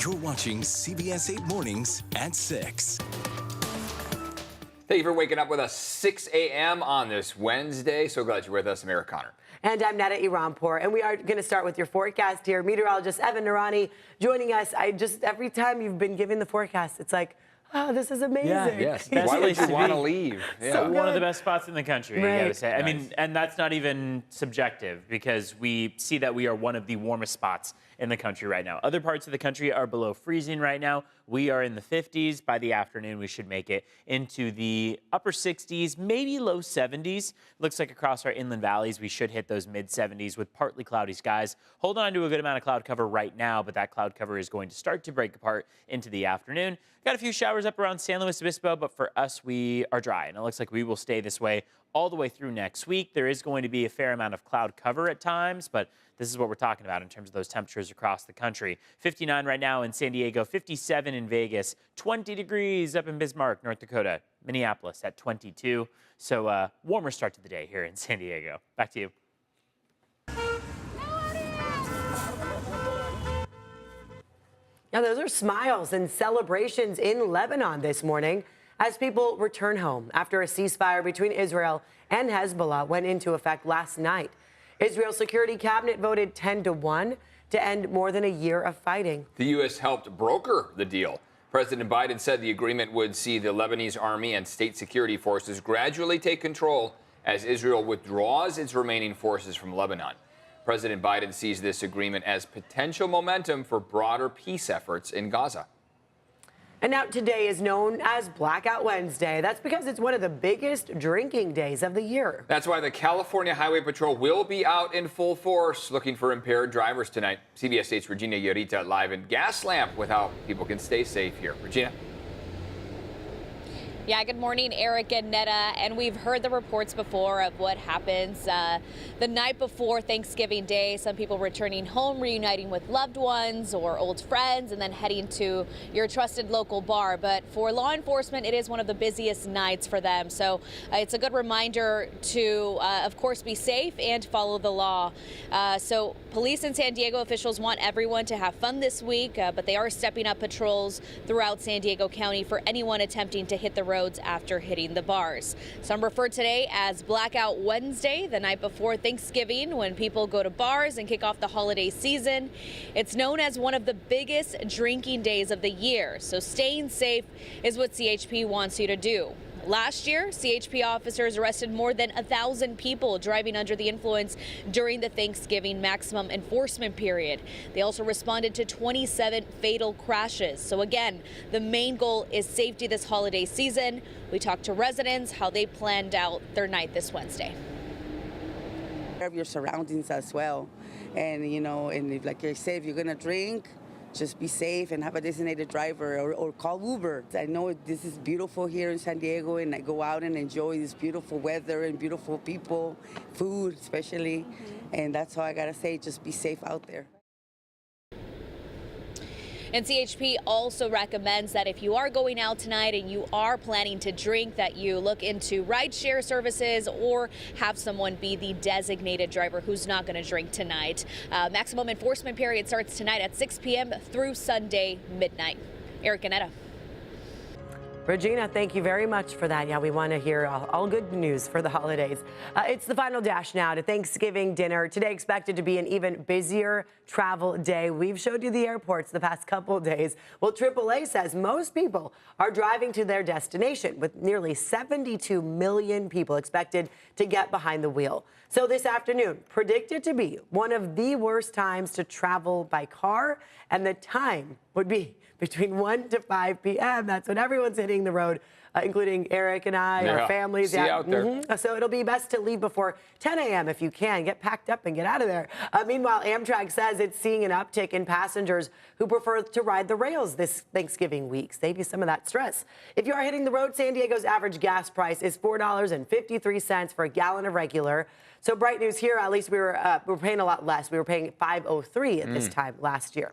You're watching CBS 8 Mornings at 6. Thank you for waking up with us 6 a.m. on this Wednesday. So glad you're with us. I'm Eric Connor. And I'm Netta Iranpour. And we are going to start with your forecast here. Meteorologist Evan Narani joining us. Every time you've been giving the forecast, it's like, oh, this is amazing. Yeah, yes. Best Why would place you to want to be. leave? Yeah. So One of the best spots in the country, Right. I gotta say. I Nice. mean, and that's not even subjective because we see that we are one of the warmest spots in the country right now. Other parts of the country are below freezing right now. We are in the 50s. By the afternoon, we should make it into the upper 60s, maybe low 70s. Looks like across our inland valleys, we should hit those mid 70s with partly cloudy skies. Hold on to a good amount of cloud cover right now, but that cloud cover is going to start to break apart into the afternoon. Got a few showers up around San Luis Obispo, but for us, we are dry. And it looks like we will stay this way all the way through next week. There is going to be a fair amount of cloud cover at times, but this is what we're talking about in terms of those temperatures across the country. 59 right now in San Diego, 57 in Vegas, 20 degrees up in Bismarck, North Dakota, Minneapolis at 22. So warmer start to the day here in San Diego. Back to you. Now, those are smiles and celebrations in Lebanon this morning as people return home after a ceasefire between Israel and Hezbollah went into effect last night. Israel's security cabinet voted 10-1 to end more than a year of fighting. The U.S. helped broker the deal. President Biden said the agreement would see the Lebanese army and state security forces gradually take control as Israel withdraws its remaining forces from Lebanon. President Biden sees this agreement as potential momentum for broader peace efforts in Gaza. And now today is known as Blackout Wednesday. That's because it's one of the biggest drinking days of the year. That's why the California Highway Patrol will be out in full force looking for impaired drivers tonight. CBS 8's Regina Yorita live in Gaslamp with how people can stay safe here. Regina. Yeah, good morning, Eric and Netta. And we've heard the reports before of what happens the night before Thanksgiving Day. Some people returning home, reuniting with loved ones or old friends, and then heading to your trusted local bar. But for law enforcement, it is one of the busiest nights for them. So it's a good reminder to, of course, be safe and follow the law. So police and San Diego officials want everyone to have fun this week, but they are stepping up patrols throughout San Diego County for anyone attempting to hit the roads after hitting the bars. Some refer today as Blackout Wednesday, the night before Thanksgiving, when people go to bars and kick off the holiday season. It's known as one of the biggest drinking days of the year, so staying safe is what CHP wants you to do. Last year, CHP officers arrested more than 1,000 people driving under the influence during the Thanksgiving maximum enforcement period. They also responded to 27 fatal crashes. So again, the main goal is safety this holiday season. We talked to residents how they planned out their night this Wednesday. Of your surroundings as well, and and if, like I say, if you're gonna drink, just be safe and have a designated driver or call Uber. I know this is beautiful here in San Diego, and I go out and enjoy this beautiful weather and beautiful people, food especially, and that's all I gotta say, just be safe out there. And CHP also recommends that if you are going out tonight and you are planning to drink, that you look into rideshare services or have someone be the designated driver who's not going to drink tonight. Maximum enforcement period starts tonight at 6 p.m. through Sunday midnight. Eric and Etta. Regina, thank you very much for that. Yeah, we want to hear all good news for the holidays. It's the final dash now to Thanksgiving dinner. Today expected to be an even busier travel day. We've showed you the airports the past couple of days. Well, AAA says most people are driving to their destination, with nearly 72 million people expected to get behind the wheel. So this afternoon, predicted to be one of the worst times to travel by car, and the time would be between 1 to 5 p.m. That's when everyone's hitting the road, including Eric and I, our families. See you out there. So it'll be best to leave before 10 a.m. if you can. Get packed up and get out of there. Meanwhile, Amtrak says it's seeing an uptick in passengers who prefer to ride the rails this Thanksgiving week. Save you some of that stress. If you are hitting the road, San Diego's average gas price is $4.53 for a gallon of regular. So bright news here, at least we were paying a lot less. We were paying $5.03 at this time last year.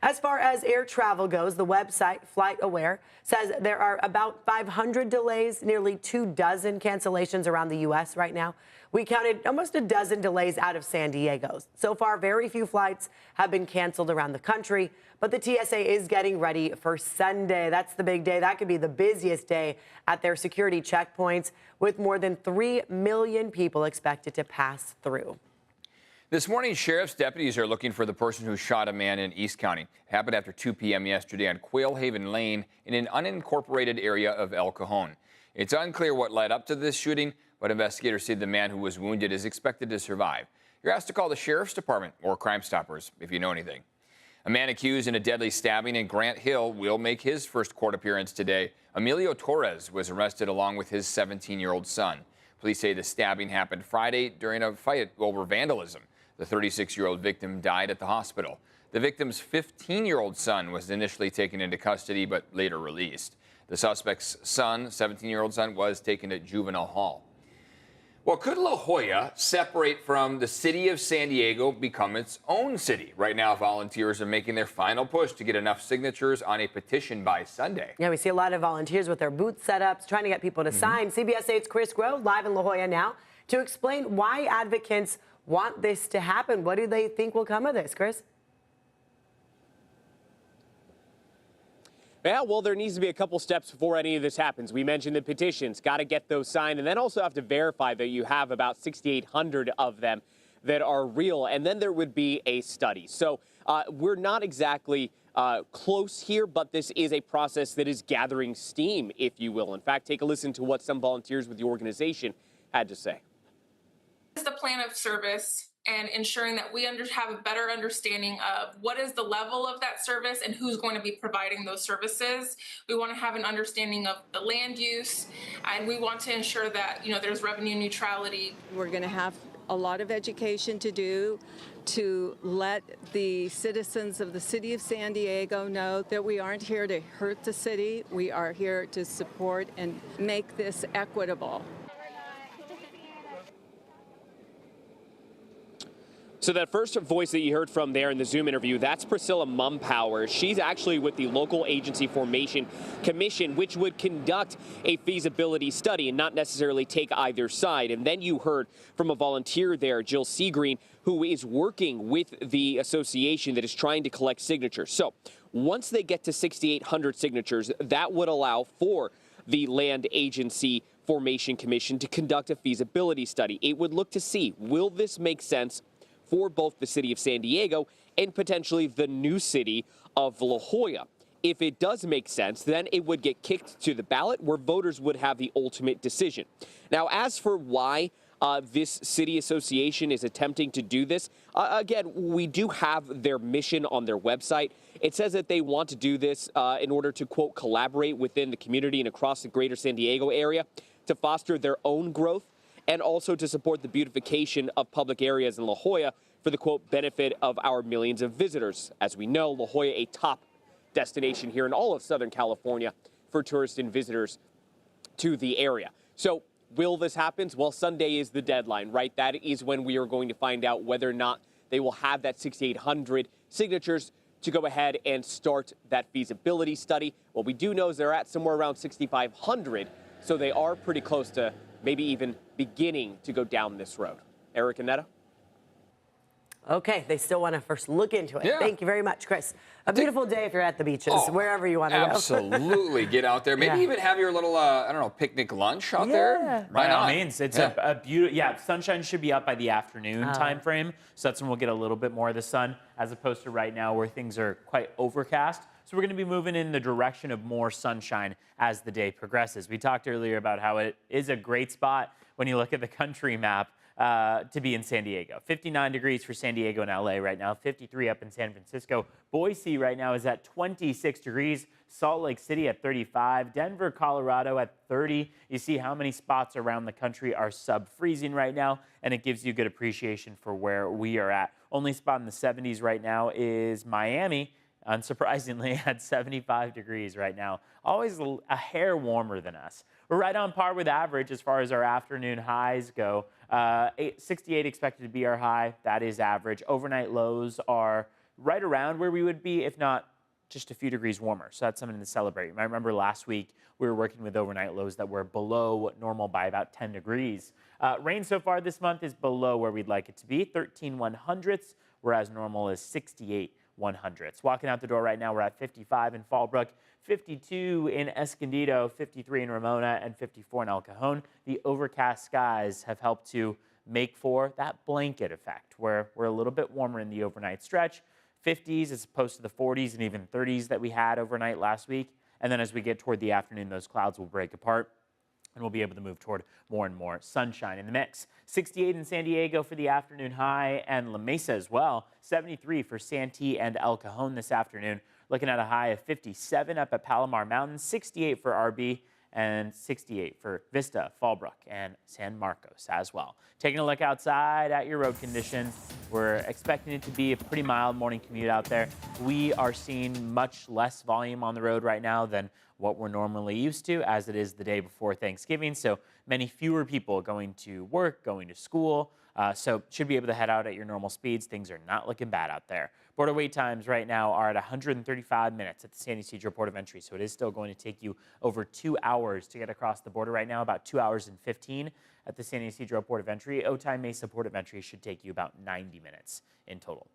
As far as air travel goes, the website FlightAware says there are about 500 delays, nearly 24 cancellations around the U.S. right now, We counted almost a dozen delays out of San Diego. So far, very few flights have been canceled around the country, but the TSA is getting ready for Sunday. That's the big day. That could be the busiest day at their security checkpoints, with more than 3 million people expected to pass through. This morning, sheriff's deputies are looking for the person who shot a man in East County. It happened after 2 p.m. yesterday on Quail Haven Lane in an unincorporated area of El Cajon. It's unclear what led up to this shooting, but investigators say the man who was wounded is expected to survive. You're asked to call the sheriff's department or Crime Stoppers if you know anything. A man accused in a deadly stabbing in Grant Hill will make his first court appearance today. Emilio Torres was arrested along with his 17-year-old son. Police say the stabbing happened Friday during a fight over vandalism. The 36-year-old victim died at the hospital. The victim's 15-year-old son was initially taken into custody but later released. The suspect's son, 17-year-old son, was taken to juvenile hall. Well, could La Jolla separate from the city of San Diego, become its own city? Right now, volunteers are making their final push to get enough signatures on a petition by Sunday. Yeah, we see a lot of volunteers with their booth setups, trying to get people to sign. CBS 8's Chris Groh live in La Jolla now to explain why advocates want this to happen. What do they think will come of this, Chris? Yeah, well, there needs to be a couple steps before any of this happens. We mentioned the petitions, got to get those signed, and then also have to verify that you have about 6,800 of them that are real, and then there would be a study. So we're not exactly close here, but this is a process that is gathering steam, if you will. In fact, take a listen to what some volunteers with the organization had to say. Is the plan of service and ensuring that we have a better understanding of what is the level of that service and who's going to be providing those services. We want to have an understanding of the land use, and we want to ensure that, there's revenue neutrality. We're going to have a lot of education to do to let the citizens of the city of San Diego know that we aren't here to hurt the city. We are here to support and make this equitable. So that first voice that you heard from there in the Zoom interview, that's Priscilla Mumpower. She's actually with the local agency formation commission, which would conduct a feasibility study and not necessarily take either side. And then you heard from a volunteer there, Jill Seagreen, who is working with the association that is trying to collect signatures. So once they get to 6,800 signatures, that would allow for the land agency formation commission to conduct a feasibility study. It would look to see, will this make sense for both the city of San Diego and potentially the new city of La Jolla. If it does make sense, then it would get kicked to the ballot where voters would have the ultimate decision. Now, as for why this city association is attempting to do this, again, we do have their mission on their website. It says that they want to do this in order to, quote, collaborate within the community and across the greater San Diego area to foster their own growth, and also to support the beautification of public areas in La Jolla for the, quote, benefit of our millions of visitors. As we know, La Jolla, a top destination here in all of Southern California for tourists and visitors to the area. So will this happen? Well, Sunday is the deadline, right? That is when we are going to find out whether or not they will have that 6,800 signatures to go ahead and start that feasibility study. What we do know is they're at somewhere around 6,500, so they are pretty close to maybe even beginning to go down this road. Eric and Netta? Okay, they still want to first look into it. Yeah. Thank you very much, Chris. A beautiful day if you're at the beaches, wherever you want to go. Absolutely. Get out there. Maybe even have your little, picnic lunch out there. By all means. It's a beautiful, sunshine should be up by the afternoon time frame. So that's when we'll get a little bit more of the sun, as opposed to right now where things are quite overcast. So we're going to be moving in the direction of more sunshine as the day progresses. We talked earlier about how it is a great spot when you look at the country map to be in San Diego. 59 degrees for San Diego and LA right now, 53 up in San Francisco. Boise right now is at 26 degrees. Salt Lake City at 35. Denver, Colorado at 30. You see how many spots around the country are sub-freezing right now, and it gives you good appreciation for where we are at. Only spot in the 70s right now is Miami, unsurprisingly, at 75 degrees right now. Always a hair warmer than us. We're right on par with average as far as our afternoon highs go. 68 expected to be our high. That is average. Overnight lows are right around where we would be, if not just a few degrees warmer. So that's something to celebrate. You might remember last week we were working with overnight lows that were below normal by about 10 degrees. Rain so far this month is below where we'd like it to be, 13 100ths, whereas normal is 68 100ths. Walking out the door right now, we're at 55 in Fallbrook, 52 in Escondido, 53 in Ramona, and 54 in El Cajon. The overcast skies have helped to make for that blanket effect, where we're a little bit warmer in the overnight stretch, 50s as opposed to the 40s and even 30s that we had overnight last week. And then as we get toward the afternoon, those clouds will break apart, and we'll be able to move toward more and more sunshine in the mix. 68 in San Diego for the afternoon high, and La Mesa as well. 73 for Santee and El Cajon this afternoon. Looking at a high of 57 up at Palomar Mountain, 68 for RB, and 68 for Vista, Fallbrook, and San Marcos as well. Taking a look outside at your road conditions, we're expecting it to be a pretty mild morning commute out there. We are seeing much less volume on the road right now than what we're normally used to, as it is the day before Thanksgiving. So many fewer people going to work, going to school. So should be able to head out at your normal speeds. Things are not looking bad out there. Border wait times right now are at 135 minutes at the San Ysidro Port of Entry. So it is still going to take you over 2 hours to get across the border right now, about 2 hours and 15 at the San Ysidro Port of Entry. Otay Mesa Port of Entry should take you about 90 minutes in total.